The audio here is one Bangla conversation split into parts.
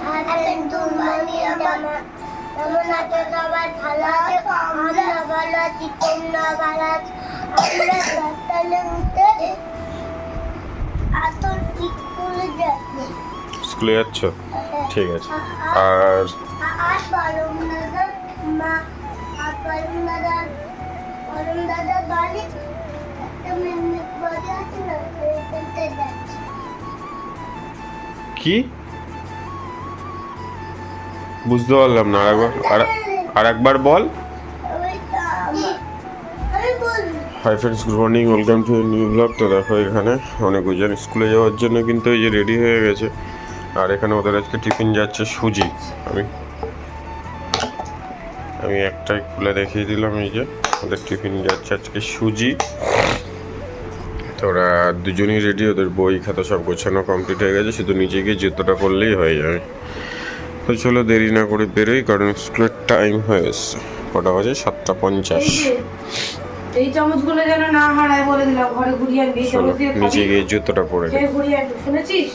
কেমন আছো সবাই? ভালো আছো? আমরা ভালো আছি, তোমরা ভালো আছো? আমরা সকালে উঠে এখন স্কুলে যাচ্ছ? ঠিক আছে। আর দাদা বাড়ি আছে না, কি বুঝতে পারলাম না, আর একবার বল। Hi friends, good morning, welcome to new blog. তো দেখো এখানে অনেকজন স্কুলে যাওয়ার জন্য কিন্তু এই যে রেডি হয়ে গেছে। আর এখানে ওদের আজকে টিফিন যাচ্ছে সুজি। আমি একটাই খুলে দেখিয়ে দিলাম, এই যে ওদের টিফিন যাচ্ছে আজকে সুজি। তো ওরা দুজনেই রেডি, ওদের বই খাতা সব গোছানো কমপ্লিট হয়ে গেছে, শুধু নিচে গিয়ে জুতোটা পরলেই হয়ে যাবে। তো চলো দেরি না করে বেরোই, কারণ স্কুলের টাইম হয়ে এসছে। কটা বাজে? 7:50। এই চামচগুলো যেন না হারায় বলে দিলাম, ঘরে ঘুরিয়ে আনবি। নিচে গিয়ে জুতোটা পরে ঘুরিয়ে আনবি, শুনেছিস?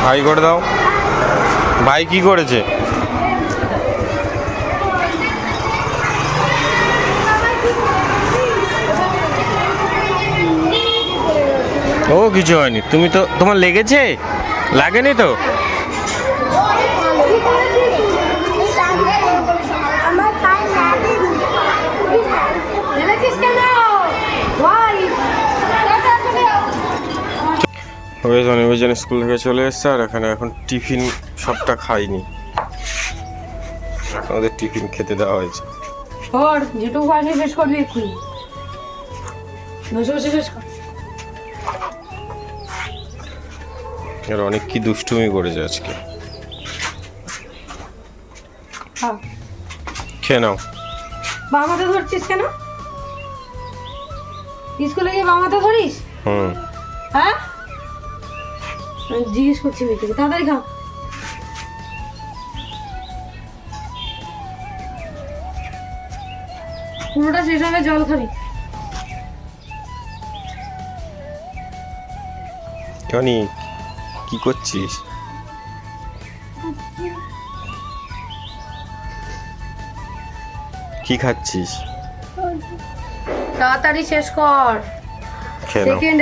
হাই করে দাও। ভাই কি করেছে? ও কিছু হয়নি। তুমি তো, তোমার লেগেছে? লাগেনি তো? অনেকজন স্কুল থেকে চলে এসছে, আর এখানে এখন টিফিন সবটা খাইনি, ওদের টিফিন খেতে দেওয়া হয়েছে। যেটুকু খাইনি শেষ করবি এক্ষুনি, বসে বসে শেষ কর। আর অনেক কি দুষ্টুমি করেছে আজকে। খেয়ে নাও। বামাতে ধরছিস কেন? স্কুলে গিয়ে বামাতে ধরিস? হ্যাঁ, জিজ্ঞেস করছি মেয়েকে, তাড়াতাড়ি খাও। পুরোটা শেষ হবে, জল খাবি। টনি কি করছিস? কি খাচ্ছিস? তাড়াতাড়ি শেষ কর।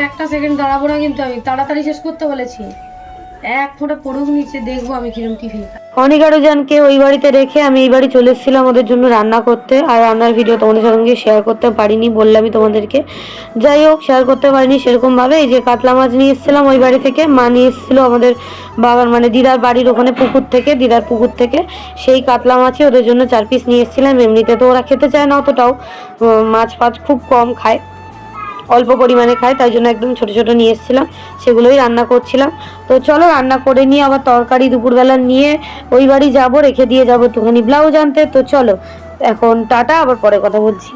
একটা সেকেন্ড দাঁড়াবো না কিন্তু, আমি তাড়াতাড়ি শেষ করতে বলেছি। এক ফোঁটা পড়ুক নিচে, দেখবো আমি কিরম টিফিন খাই। অনিকারুজানকে ওই বাড়িতে রেখে আমি এই বাড়ি চলে এসেছিলাম ওদের জন্য রান্না করতে। আর রান্নার ভিডিও তোমাদের সঙ্গে শেয়ার করতে পারিনি, বললামই তোমাদেরকে। যাই হোক, শেয়ার করতে পারিনি সেরকম ভাবে। এই যে কাতলা মাছ নিয়ে এসেছিলাম ওই বাড়ি থেকে, মা নিয়ে এসেছিলো আমাদের বাবার মানে দিদার বাড়ির ওখানে পুকুর থেকে, দিদার পুকুর থেকে। সেই কাতলা মাছই ওদের জন্য 4 পিস নিয়ে এসেছিলাম। এমনিতে তো ওরা খেতে চায় না অতটাও, মাছ ফাছ খুব কম খায়, অল্প পরিমাণে খায়, তাই জন্য একদম ছোট ছোট নিয়ে এসেছিলাম, সেগুলোই রান্না করছিলাম। তো চলো রান্না করে নিয়ে আবার তরকারি দুপুরবেলা নিয়ে ওই বাড়ি যাবো, রেখে দিয়ে যাবো একটুখানি ব্লাউজ আনতে। তো চলো এখন টাটা, আবার পরে কথা বলছি।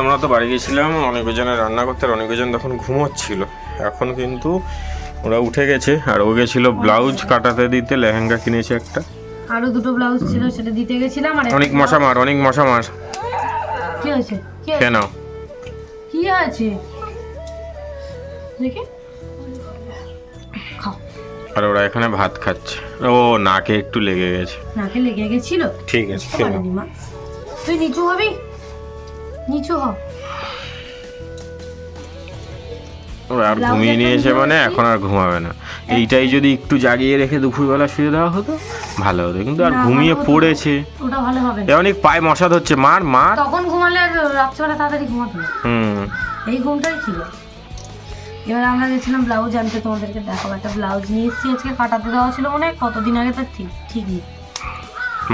আমরা তো বাড়ি গেছিলাম অনেকজনের রান্না করতে, আর অনেকজন তখন ঘুমোচ্ছিল। এখন কিন্তু ওরা উঠে গেছে, আর ও গেছিল ব্লাউজ কাটাতে দিতে, লেহেঙ্গা কিনেছে একটা, আরো দুটো ব্লাউজ ছিল সেটা দিতে গেছিলাম। আর অনেক মশা মার। কি হয়েছে? কেন কি আছে দেখি, খাও। আর ওরা এখানে ভাত খাচ্ছে। ও নাকে একটু লেগে গেছে। নাকে লেগে গেছিল? ঠিক আছে, মা তুই নিচু হবি, নিচু হ। আর ঘুমিয়ে নিয়েছে মানে এখন আর ঘুমাবে না। এইটাই যদি একটু জাগিয়ে রেখে দুপুরবেলা শুয়ে দেওয়া হতো ভালো হতো, কিন্তু আর ঘুমিয়ে পড়েছে। ওটা ভালো হবে না, অনেক পায়ে মশা ধরছে। মার। তখন ঘুমালে আর রাত্রিবেলা তাড়াতাড়ি ঘুমাতো না। এই ঘুমটাই ছিল। এবার আমরা গেছিলাম ব্লাউজ আনতে, তোমাদেরকে দেখাবো। একটা ব্লাউজ নিয়ে এসেছি আজকে, কাটাতে দেওয়া ছিল মনে হয় কতদিন আগে, তার ঠিক নেই।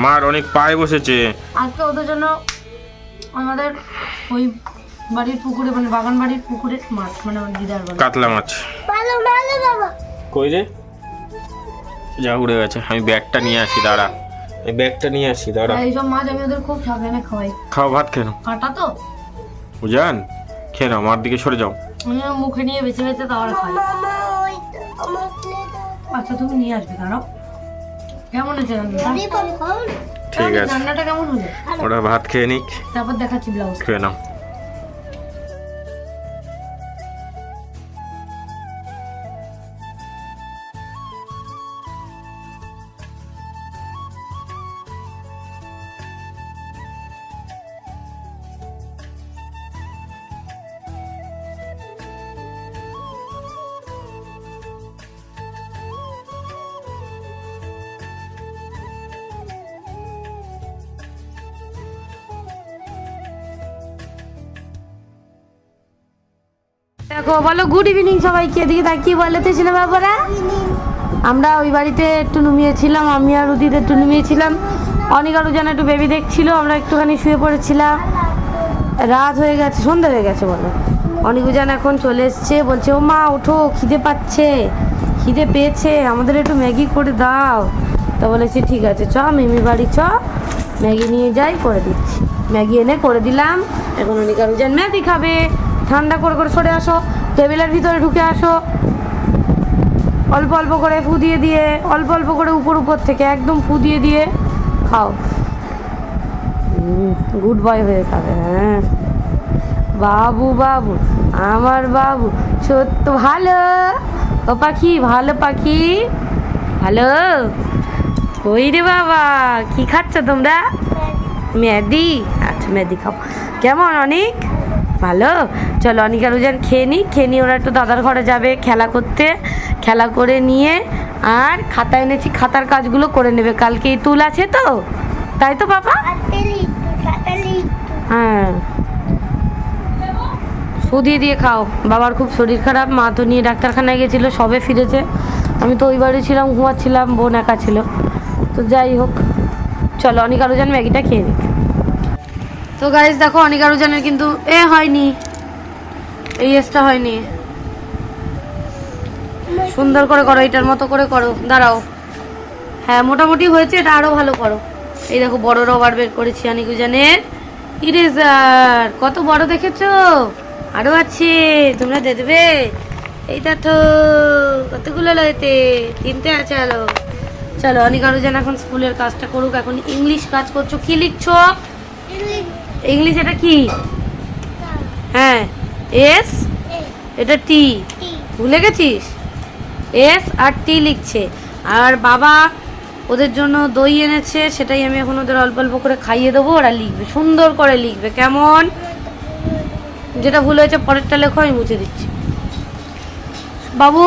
মার অনেক পায়ে বসেছে। আজকে ওদের জন্য আমাদের ওই বাড়ির পুকুরে মানে বাগান বাড়ির পুকুরে মাছ মানে আমার দিদার বাড়ি কাতলা মাছ। ভালো ভালো বাবা কই রে? যা উড়ে গেছে। আমি ব্যাগটা নিয়ে আসি, দাঁড়া। এই ব্যাগটা নিয়ে আসি, দাঁড়া। আর এইসব মাছ আমি ওদের খুব সাবধানে খাওয়াই। খাও, ভাত খেয়ে নাও। কাটা তো বুঝান, খেয়ে নাও, মার দিকে সরে যাও। আমি মুখে নিয়ে বেছে বেছে তাওয়ার খাই। মামা ওই আমার প্লেট আচ্ছা তুমি নিয়ে আসবে, দাঁড়াও। কেমন হয়েছে রান্নাটা? ঠিক আছে, রান্নাটা কেমন হলো? ওরা ভাত খেয়ে নিক, তারপর দেখাচ্ছি ব্লাউজ। খেয়ে নাও। দেখো বলো গুড ইভিনিং সবাইকে। এদিকে তাকিয়ে বলে তো ছিল বাবারা। আমরা ওই বাড়িতে একটু নুমিয়েছিলাম, আমি আর উদিত একটু নুমিয়েছিলাম। অনেক আরও যেন একটু বেবি দেখছিল, আমরা একটুখানি শুয়ে পড়েছিলাম। রাত হয়ে গেছে, সন্ধ্যা হয়ে গেছে বলো। অনেকও যেন এখন চলে এসছে, বলছে ও মা ওঠো, খিদে পাচ্ছে, খিদে পেয়েছে, আমাদের একটু ম্যাগি করে দাও। তো বলেছি ঠিক আছে চ মিমি বাড়ি চ, ম্যাগি নিয়ে যাই, করে দিচ্ছি। ম্যাগি এনে করে দিলাম। এখন অনেক আরও যেন ম্যাগি খাবে। ঠান্ডা করে করে সরে আসো, টেবিলের ভিতরে ঢুকে আসো। অল্প অল্প করে ফু দিয়ে দিয়ে, অল্প অল্প করে উপর উপর থেকে একদম ফু দিয়ে দিয়ে খাও। গুড বয় হয়ে খাবে। হ্যাঁ বাবু বাবু আমার বাবু ছোট্ট ভালো। ও পাখি ভালো, পাখি ভালো। ওই রে বাবা, কি খাচ্ছ তোমরা? ম্যাদি। আচ্ছা ম্যাদি খাও। কেমন অনেক ভালো? চলো অনেক আর উজান খেয়ে নিই। ওরা একটু দাদার ঘরে যাবে খেলা করতে। খেলা করে নিয়ে আর খাতা এনেছি, খাতার কাজগুলো করে নেবে। কালকে তুল আছে তো, তাই তো বাবা? হ্যাঁ ফু দিয়ে দিয়ে খাও। বাবার খুব শরীর খারাপ, মা তো নিয়ে ডাক্তারখানায় গেছিলো, সবে ফিরেছে। আমি তো ওই বাড়ি ছিলাম, ঘুমাচ্ছিলাম, বোন একা ছিল। তো যাই হোক, চলো অনেক আরও যেন ম্যাগিটা খেয়ে নিক। তো গাইস দেখো অনেক আরও জানের কিন্তু হয়নি, এই এসটা হয়নি। সুন্দর করে করো, এটার মতো করে করো, দাঁড়াও। হ্যাঁ মোটামুটি হয়েছে, এটা আরো ভালো করো। এই দেখো বড় রবার বের করেছি অনেক জানের ইরেজার। কত বড় দেখেছো? আরো আছে, তোমরা দিয়ে দেবে। এইটা তো কতগুলো লয়েতে, তিনটে আছে আলো। চলো অনেক আরো যেন এখন স্কুলের কাজটা করুক। এখন ইংলিশ কাজ করছো, কি লিখছো? ইংলিশ এটা কি? হ্যাঁ এস, এটা টি, ভুলে গেছিস? এস আর টি লিখছে। আর বাবা ওদের জন্য দই এনেছে, সেটাই আমি এখন ওদের অল্প অল্প করে খাইয়ে দেবো। ওরা লিখবে, সুন্দর করে লিখবে, কেমন? যেটা ভুল হয়েছে পরেরটা লেখো, আমি মুছে দিচ্ছি। বাবু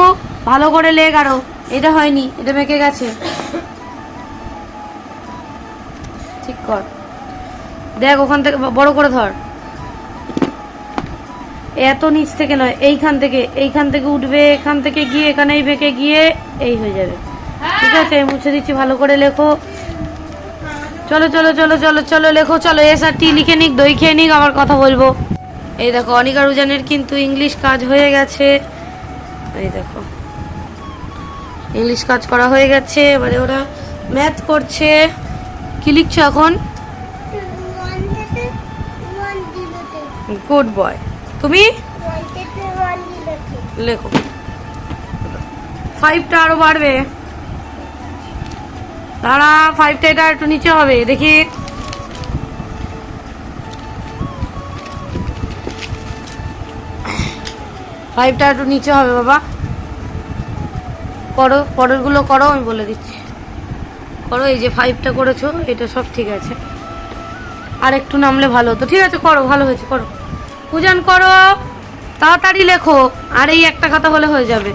ভালো করে লেখ আরো। এটা হয়নি, এটা মেকে গেছে, ঠিক কর। দেখ ওখান থেকে বড় করে ধর। এত নিচ থেকে নয়, এইখান থেকে উঠবে, এখান থেকে গিয়ে এখানেই বেঁকে গিয়ে এই হয়ে যাবে। ঠিক আছে মুছে দিচ্ছি, ভালো করে লেখো। চলো চলো চলো চলো চলো লেখো, চলো এস আর টি লিখে নিক, দই খেয়ে নিক, আবার কথা বলবো। এই দেখো অনিকা রুজানের কিন্তু ইংলিশ কাজ হয়ে গেছে। এই দেখো ইংলিশ কাজ করা হয়ে গেছে। এবারে ওরা ম্যাথ করছে। কি লিখছো এখন? Good boy. তুমি লেখো। 5টা আরো বাড়বে, দাঁড়া। 5টা এটা একটু নিচে হবে, দেখি। ফাইভটা একটু নিচে হবে বাবা। করো, পরের গুলো করো, আমি বলে দিচ্ছি। করো, এই যে 5টা করেছো, এটা সব ঠিক আছে। আর একটু নামলে ভালো হতো। ঠিক আছে করো, ভালো হয়েছে, করো। পূজন করো, তাড়াতাড়ি লেখো। আর এই একটা খাতা হলে হয়ে যাবে।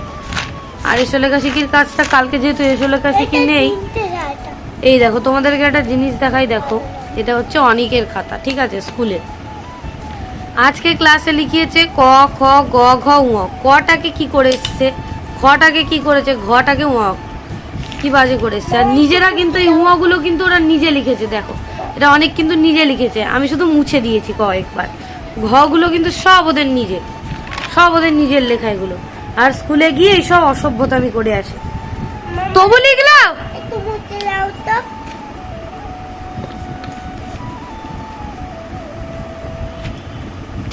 আর এসো লেখা শিখির কাজটা কালকে, যেহেতু এসো লেখা শিখি নেই। এই দেখো তোমাদেরকে একটা জিনিস দেখাই, দেখো এটা হচ্ছে অনিকের খাতা, ঠিক আছে, স্কুলে। আজকে ক্লাসে লিখিয়েছে ক খ গ ঘ ঙ। কটাকে কি করে এসছে, খটাকে কি করেছে, ঘটাকে ঙ। কি বাজে করেছে। আর নিজেরা কিন্তু এই হুয়াগুলো কিন্তু ওরা নিজে লিখেছে, দেখো এটা অনেক কিন্তু নিজে লিখেছে, আমি শুধু মুছে দিয়েছি কয়েকবার। ঘগুলো কিন্তু সব ওদের নিজের, সব ওদের নিজের লেখা এগুলো। আর স্কুলে গিয়ে এইসব অসভ্যতামি করে আসে। তবু লিখলো একটু মুছে দাও তো।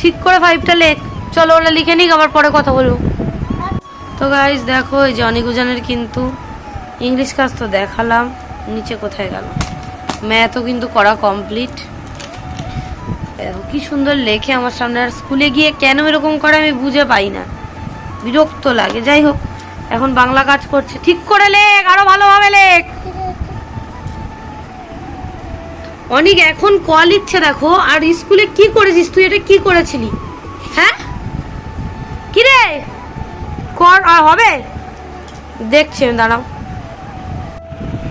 ঠিক করে 5টা লেখ। চলো ওরা লিখে নিক, আবার পরে কথা বলবো। তো গাইস দেখো এই যে অনিকুজানের কিন্তু ইংলিশ কাজ তো দেখালাম, নিচে কোথায় গেল, ম্যাথও কিন্তু করা কমপ্লিট। দেখো কি সুন্দর লেখে আমার সামনে। আর স্কুলে গিয়ে কেন এরকম করে আমি বুঝে পাই না, বিরক্ত লাগে। যাই হোক এখন বাংলা কাজ করছে। ঠিক করে লেখ, আরো ভালোভাবে লেখ। অনেক এখন ক লিখছে দেখো। আর স্কুলে কি করেছিস তুই, এটা কি করেছিলি? হ্যাঁ কি রে কর, আর হবে দেখছি দাঁড়াও।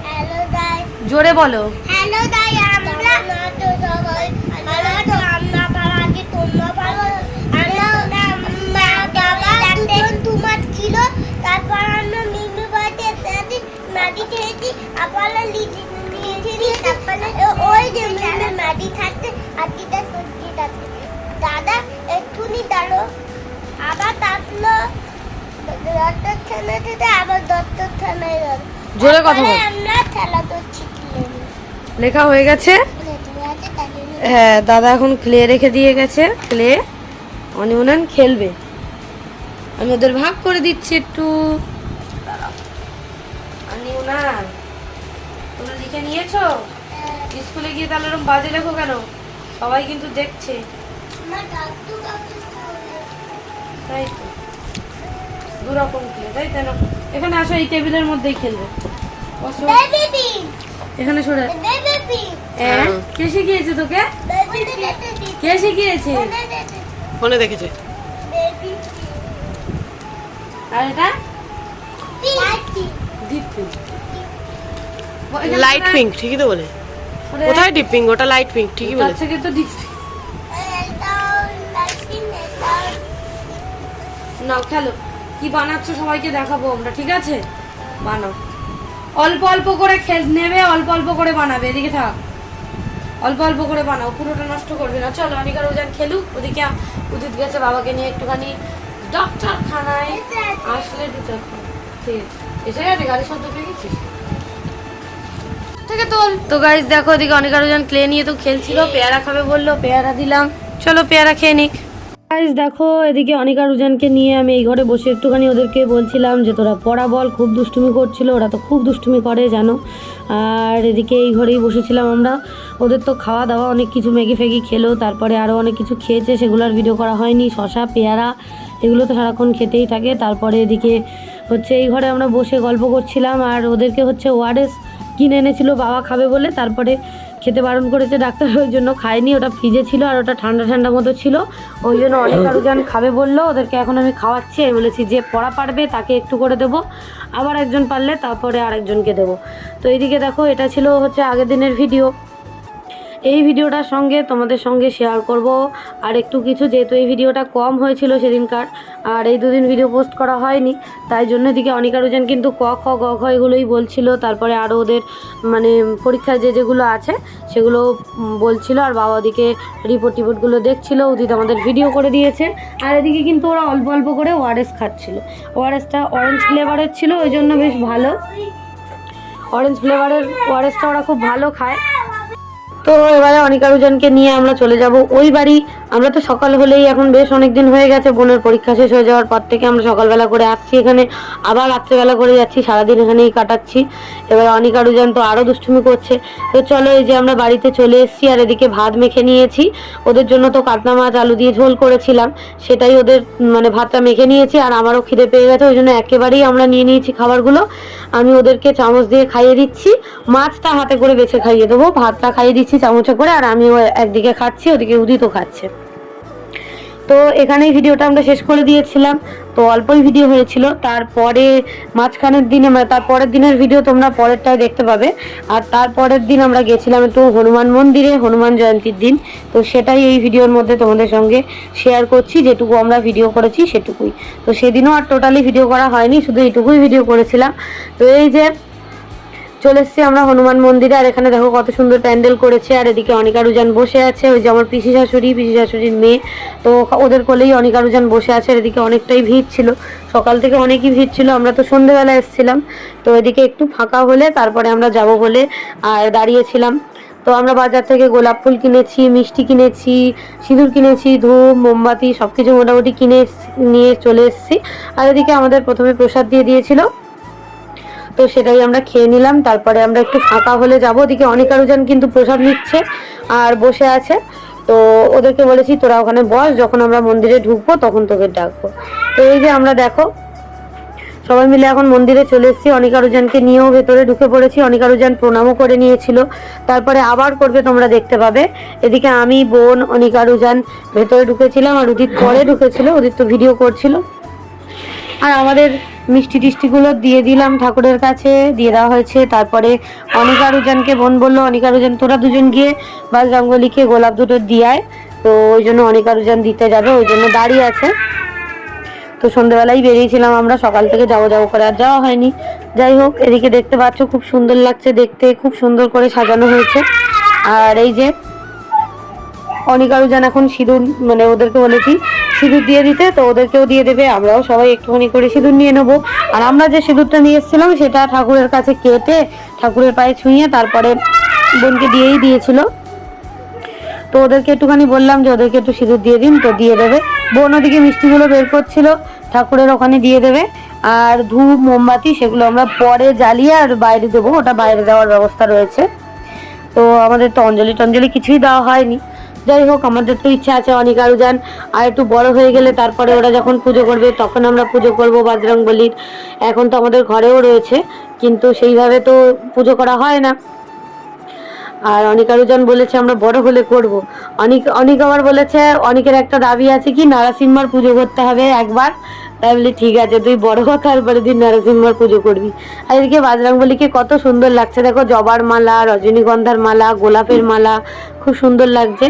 হ্যালো গাইস, জোরে বলো। হ্যালো গাইস, আমরা তো সবাই ভালো তো। আমরা ভালো আছি, তোমরা ভালো? আমরা বাবা দুজন তোমার ছিল, তারপর আমরা মিনু বাড়িতে এসেছি, ম্যাগি খেয়েছি, আবার লিচি নিয়েছি, তারপরে ওই যে মিনু ম্যাগি খাচ্ছে আর দিদা সবজি খাচ্ছে। দাদা একটুনি দাঁড়ো, আবার তাকলো দত্তর থানায় যেতে, আবার দত্তর থানায় গেল। জোরে কথা বল। আমরা খেলা করছি, লেখা হয়ে গেছে। হ্যাঁ দাদা এখন ক্লে রেখে দিয়ে গেছে, ক্লে অনিউনান খেলবে। আমি ওদের ভাগ করে দিচ্ছি একটু। অনিউনান তোমরা লিখে নিয়েছো? স্কুলে গিয়ে তাহলে এরকম বাজে লেখো কেন? সবাই কিন্তু দেখছে। তাই তো দুরকম ক্লে, তাই তো। এখানে আসো, এই টেবিলের মধ্যেই খেলবে। বসো এখানে সরে। কে শিখিয়েছে তোকে? কে শিখিয়েছে? ফোনে দেখেছে। আর এটা লাইট পিঙ্ক, ঠিকই তো বলে। কোথায় ডিপ পিঙ্ক? ওটা লাইট পিঙ্ক, ঠিকই বলেছে। থেকে তো ডিপ। নাও খেলো। কি বানাচ্ছো সবাইকে দেখাবো আমরা, ঠিক আছে? বানাও, অল্প অল্প করে নেবে, অল্প অল্প করে বানাবে। এদিকে থাক, অল্প অল্প করে বানাও, পুরোটা নষ্ট করবে না। চলো অনিকার ওজান খেলুক। ওদিকে উদিত গেছে বাবাকে নিয়ে একটুখানি ডক্টরখানায়, আসলে দিতে ঠিক এসে গেছে। গাড়ি শব্দ পেয়ে গেছিস থেকে তোল। তো গাইস দেখো ওদিকে অনিকার ওজান ক্লে নিয়ে তো খেলছিল, পেয়ারা খাবে বললো, পেয়ারা দিলাম। চলো পেয়ারা খেয়ে নিক। গাইস দেখো এদিকে অনিকা রুজানকে নিয়ে আমি এই ঘরে বসে একটুখানি ওদেরকে বলছিলাম যে তোরা পড়া বল। খুব দুষ্টুমি করছিল, ওরা তো খুব দুষ্টুমি করে জানো। আর এদিকে এই ঘরেই বসেছিলাম আমরা। ওদের তো খাওয়া দাওয়া অনেক কিছু, ম্যাগি ফ্যাগি খেলো, তারপরে আরও অনেক কিছু খেয়েছে, সেগুলোর ভিডিও করা হয়নি। শশা পেয়ারা এগুলো তো সারাক্ষণ খেতেই থাকে। তারপরে এদিকে হচ্ছে এই ঘরে আমরা বসে গল্প করছিলাম। আর ওদেরকে হচ্ছে ওআরএস কিনে এনেছিল বাবা খাবে বলে, তারপরে খেতে বারণ করেছে ডাক্তার, ওই জন্য খায়নি। ওটা ফ্রিজে ছিল আর ওটা ঠান্ডা ঠান্ডা মতো ছিল, ওই জন্য অনেক আরুজান খাবে বললো। ওদেরকে এখন আমি খাওয়াচ্ছি। আমি বলেছি যে পড়া পারবে তাকে একটু করে দেবো, আবার একজন পারলে তারপরে আরেকজনকে দেবো। তো এইদিকে দেখো এটা ছিল হচ্ছে আগের দিনের ভিডিও। এই ভিডিওটার সঙ্গে তোমাদের সঙ্গে শেয়ার করব আর একটু কিছু, যেহেতু এই ভিডিওটা কম হয়েছিল সেদিনকার, আর এই দুদিন ভিডিও পোস্ট করা হয়নি, তাই জন্য এদিকে অনিকা রুজান কিন্তু ক খ গ ঘ এগুলোই বলছিল। তারপরে আরও ওদের মানে পরীক্ষার যেগুলো আছে সেগুলো বলছিল, আর বাবা ওদিকে রিপোর্টগুলো দেখছিল। উদিত আমাদের ভিডিও করে দিয়েছে। আর এদিকে কিন্তু ওরা অল্প অল্প করে ওআরএস খাচ্ছিল। ওআরএসটা অরেঞ্জ ফ্লেভারের ছিল, ওই জন্য বেশ ভালো। অরেঞ্জ ফ্লেভারের ওআরএসটা ওরা খুব ভালো খায়। তো এবারে অনিকা রুজানকে নিয়ে আমরা চলে যাব ওই বাড়ি। আমরা তো সকাল হলেই, এখন বেশ অনেক দিন হয়ে গেছে, বোনের পরীক্ষা শেষ হয়ে যাওয়ার পর থেকে আমরা সকালবেলা করে আসছি এখানে, আবার রাত্রেবেলা করে যাচ্ছি, সারাদিন এখানেই কাটাচ্ছি। এবার অনিকা রুজান তো আরও দুষ্টুমি করছে। তো চলো এই যে আমরা বাড়িতে চলে এসেছি। আর এদিকে ভাত মেখে নিয়েছি ওদের জন্য। তো কাতলা মাছ আলু দিয়ে ঝোল করেছিলাম, সেটাই ওদের মানে ভাতটা মেখে নিয়েছি। আর আমারও খিদে পেয়ে গেছে, ওই জন্য একেবারেই আমরা নিয়ে নিয়েছি খাবারগুলো। আমি ওদেরকে চামচ দিয়ে খাইয়ে দিচ্ছি, মাছটা হাতে করে বেছে খাইয়ে দেবো, ভাতটা খাইয়ে দিচ্ছি চামচে করে। আর আমিও একদিকে খাচ্ছি, ওদিকে উদিতও খাচ্ছে। তো এখানেই ভিডিওটা আমরা শেষ করে দিয়েছিলাম। তো অল্পই ভিডিও হয়েছিল, তারপরে মাঝখানের দিনে মানে তারপরের দিনের ভিডিও তোমরা পরেরটায় দেখতে পাবে। আর তারপরের দিন আমরা গেছিলাম একটু হনুমান মন্দিরে, হনুমান জয়ন্তীর দিন। তো সেটাই এই ভিডিওর মধ্যে তোমাদের সঙ্গে শেয়ার করছি, যেটুকু আমরা ভিডিও করেছি সেটুকুই। তো সেদিনও আর টোটালি ভিডিও করা হয়নি, শুধু এইটুকুই ভিডিও করেছিলাম। তো এই যে চলে এসেছি আমরা হনুমান মন্দিরে। আর এখানে দেখো কত সুন্দর প্যান্ডেল করেছে। আর এদিকে অনিকা রুজান বসে আছে, ওই যে আমার পিসি শাশুড়ির মেয়ে, তো ওদের কোলেই অনিকা রুজান বসে আছে। আর এদিকে অনেকটাই ভিড় ছিল, সকাল থেকে অনেকই ভিড় ছিল। আমরা তো সন্ধ্যেবেলা এসেছিলাম, তো এদিকে একটু ফাঁকা হলে তারপরে আমরা যাব বলে আর দাঁড়িয়েছিলাম। তো আমরা বাজার থেকে গোলাপ ফুল কিনেছি, মিষ্টি কিনেছি, সিঁদুর কিনেছি, ধূপ মোমবাতি সব কিছু মোটামুটি কিনে নিয়ে চলে এসেছি। আর এদিকে আমাদের প্রথমে প্রসাদ দিয়ে দিয়েছিল, তো সেটাই আমরা খেয়ে নিলাম। তারপরে আমরা একটু ফাঁকা হলে যাবো। ওদিকে অনিকা রুজান কিন্তু প্রসাদ নিচ্ছে আর বসে আছে। তো ওদেরকে বলেছি তোরা ওখানে বস, যখন আমরা মন্দিরে ঢুকবো তখন তোকে ডাকবো। তো এই যে আমরা দেখো সবাই মিলে এখন মন্দিরে চলে এসেছি। অনিকা রুজানকে নিয়েও ভেতরে ঢুকে পড়েছি। অনিকা রুজান প্রণামও করে নিয়েছিল, তারপরে আবার করবে, তোমরা দেখতে পাবে। এদিকে আমি, বোন, অনিকা রুজান ভেতরে ঢুকেছিলাম, আর উদিত পরে ঢুকেছিল, উদিত তো ভিডিও করছিল। আর আমাদের মিষ্টি টিষ্টিগুলো দিয়ে দিলাম, ঠাকুরের কাছে দিয়ে দেওয়া হয়েছে। তারপরে অনিকা রুজানকে বোন বললো, অনিকা রুজান তোরা দুজন গিয়ে বাজরঙ্গলিকে গোলাপ দুটো দিয়ায়। তো ওই জন্য অনিকা রুজান দিতে যাবে, ওই জন্য দাঁড়িয়ে আছে। তো সন্ধ্যেবেলায় বেরিয়েছিলাম আমরা, সকাল থেকে যাবো করে আর যাওয়া হয়নি। যাই হোক, এদিকে দেখতে পাচ্ছ খুব সুন্দর লাগছে দেখতে, খুব সুন্দর করে সাজানো হয়েছে। আর এই যে অনিকা রুজান এখন সিঁদুর, মানে ওদেরকে বলেছি সিঁদুর দিয়ে দিতে, তো ওদেরকেও দিয়ে দেবে। আমরাও সবাই একটুখানি করে সিঁদুর নিয়ে নেবো। আর আমরা যে সিঁদুরটা নিয়ে এসেছিলাম সেটা ঠাকুরের কাছে কেটে ঠাকুরের পায়ে ছুঁয়ে তারপরে বোনকে দিয়েই দিয়েছিল। তো ওদেরকে একটুখানি বললাম যে ওদেরকে একটু সিঁদুর দিয়ে দিন, তো দিয়ে দেবে। বোন ওদিকে মিষ্টিগুলো বের করছিল, ঠাকুরের ওখানে দিয়ে দেবে। আর ধূপ মোমবাতি সেগুলো আমরা পরে জ্বালিয়ে আর বাইরে দেবো, ওটা বাইরে দেওয়ার ব্যবস্থা রয়েছে। তো আমাদের তো অঞ্জলি টঞ্জলি কিছুই দেওয়া হয়নি। যাই হোক, আমাদের তো ইচ্ছা আছে অনিকা রুজান আর একটু বড় হয়ে গেলে তারপরে ওরা যখন পুজো করবে তখন আমরা পুজো করব বজরংবলীর। এখন তো আমাদের ঘরেও রয়েছে, কিন্তু সেইভাবে তো পুজো করা হয় না। আর অনিকা রুজান বলেছে আমরা বড় হলে করব। অনিক আবার বলেছে, অনিকের একটা দাবি আছে কি নারাসিংমার পুজো করতে হবে একবার। তাই বলি ঠিক আছে, তুই বড় হ, তারপরে তুই নারাসিংমার পুজো করবি। আর এদিকে বজরংবলীকে কত সুন্দর লাগছে দেখো, জবার মালা, রজনীগন্ধার মালা, গোলাপের মালা, খুব সুন্দর লাগছে।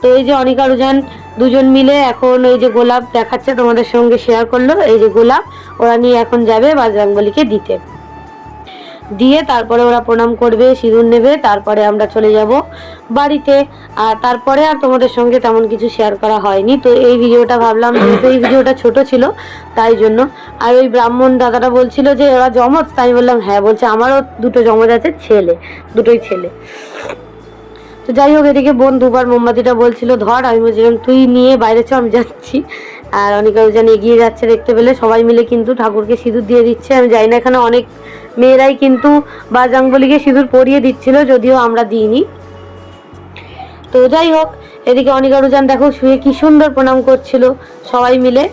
তো এই যে অনিকা রুজান দুজন মিলে এখন এই যে গোলাপ দেখাচ্ছে, তোমাদের সঙ্গে শেয়ার করলো। এই যে গোলাপ ওরা নিয়ে এখন যাবে বজরংবলীকে দিতে, দিয়ে তারপরে ওরা প্রণাম করবে, সিঁদুর নেবে, তারপরে আমরা চলে যাব বাড়িতে। আর তারপরে আর তোমাদের সঙ্গে তেমন কিছু শেয়ার করা হয়নি। তো এই ভিডিওটা ভাবলাম, যেহেতু এই ভিডিওটা ছোট ছিল তাই জন্য। আর ওই ব্রাহ্মণ দাদাটা বলছিল যে ওরা জমজ, তাই বললাম হ্যাঁ। বলছে আমারও দুটো জমজ আছে, দুটোই ছেলে। তো যাই হোক, এদিকে বোন দুবার মোমবাতিটা বলছিল ধর, আমি বলছিলাম তুই নিয়ে বাইরে চ, আমি যাচ্ছি। আর অনিকা রুজান এগিয়ে যাচ্ছে, দেখতে পেলে সবাই মিলে কিন্তু ঠাকুরকে সিঁদুর দিয়ে দিচ্ছে। আমি জানি না, এখানে অনেক মেয়েরাই কিন্তু বজরংবলীকে সিঁদুর পরিয়ে দিচ্ছিল, যদিও আমরা দিইনি। তো যাই হোক, এদিকে অনিকা রুজান দেখো শুয়ে কি সুন্দর প্রণাম করছিল সবাই মিলে।